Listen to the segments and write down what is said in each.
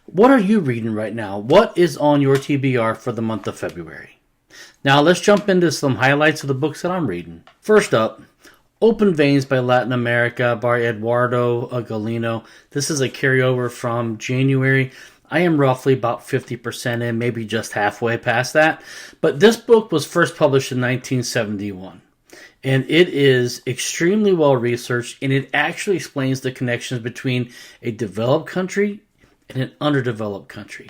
What are you reading right now? What is on your TBR for the month of February? Now let's jump into some highlights of the books that I'm reading. First up, Open Veins by Latin America by Eduardo Galeano. This is a carryover from January. I am roughly about 50% in, maybe just halfway past that. But this book was first published in 1971. And it is extremely well researched, and it actually explains the connections between a developed country and an underdeveloped country.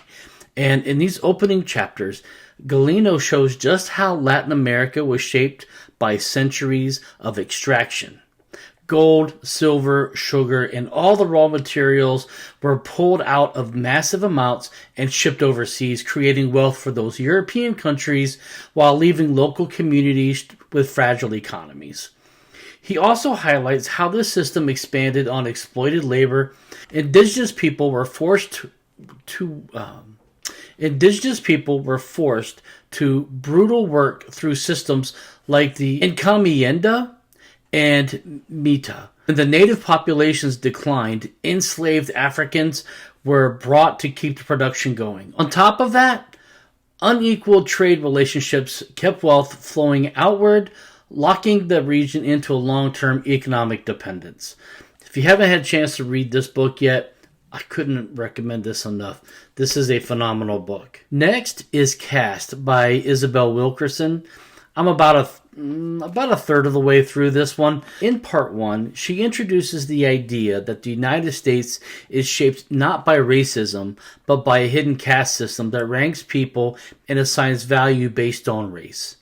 And in these opening chapters, Galeano shows just how Latin America was shaped by centuries of extraction. Gold, silver, sugar, and all the raw materials were pulled out of massive amounts and shipped overseas, creating wealth for those European countries while leaving local communities with fragile economies. He also highlights how this system expanded on exploited labor. Indigenous people were forced to brutal work through systems like the encomienda and mita. When the native populations declined, enslaved Africans were brought to keep the production going. On top of that, unequal trade relationships kept wealth flowing outward, locking the region into a long-term economic dependence. If you haven't had a chance to read this book yet, I couldn't recommend this enough. This is a phenomenal book. Next is Caste by Isabel Wilkerson. I'm about a third of the way through this one. In part one, she introduces the idea that the United States is shaped not by racism, but by a hidden caste system that ranks people and assigns value based on race.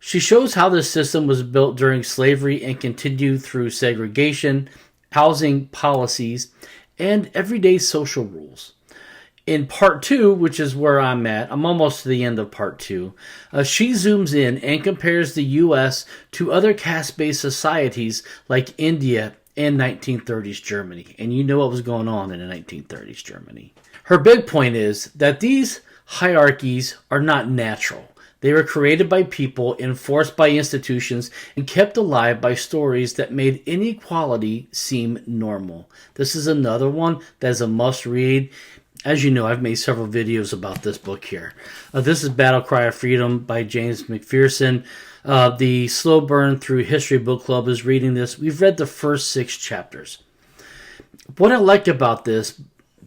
She shows how this system was built during slavery and continued through segregation, housing policies, and everyday social rules. In part two, which is where I'm at, I'm almost to the end of part two, she zooms in and compares the U.S. to other caste-based societies like India and 1930s Germany. And you know what was going on in the 1930s Germany. Her big point is that these hierarchies are not natural. They were created by people, enforced by institutions, and kept alive by stories that made inequality seem normal. This is another one that is a must-read. As you know, I've made several videos about this book here. This is Battle Cry of Freedom by James McPherson. The Slow Burn Through History Book Club is reading this. We've read the first 6 chapters. What I like about this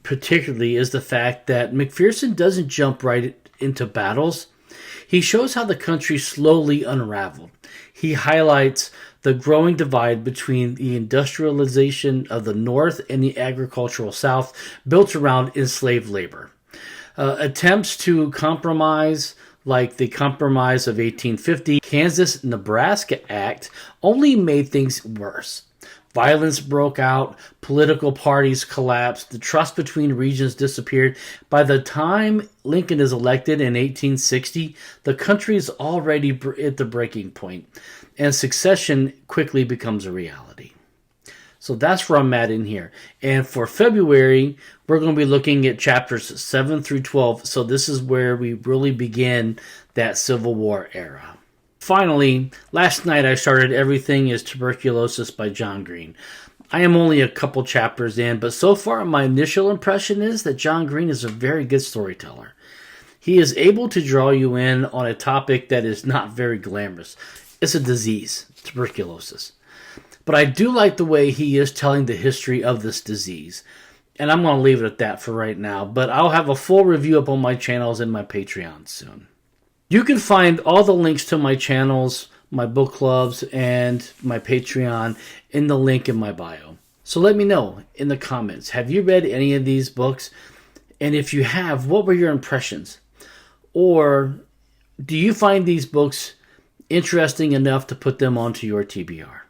particularly is the fact that McPherson doesn't jump right into battles. He shows how the country slowly unraveled. He highlights the growing divide between the industrialization of the North and the agricultural South, built around enslaved labor. Attempts to compromise, like the Compromise of 1850, Kansas-Nebraska Act, only made things worse. Violence broke out, political parties collapsed, the trust between regions disappeared. By the time Lincoln is elected in 1860, the country is already at the breaking point, and secession quickly becomes a reality. So that's where I'm at in here. And for February, we're going to be looking at chapters 7 through 12, so this is where we really begin that Civil War era. Finally, last night I started Everything is Tuberculosis by John Green. I am only a couple chapters in, but so far my initial impression is that John Green is a very good storyteller. He is able to draw you in on a topic that is not very glamorous. It's a disease, tuberculosis. But I do like the way he is telling the history of this disease. And I'm going to leave it at that for right now, but I'll have a full review up on my channels and my Patreon soon. You can find all the links to my channels, my book clubs, and my Patreon in the link in my bio. So let me know in the comments, have you read any of these books? And if you have, what were your impressions? Or do you find these books interesting enough to put them onto your TBR?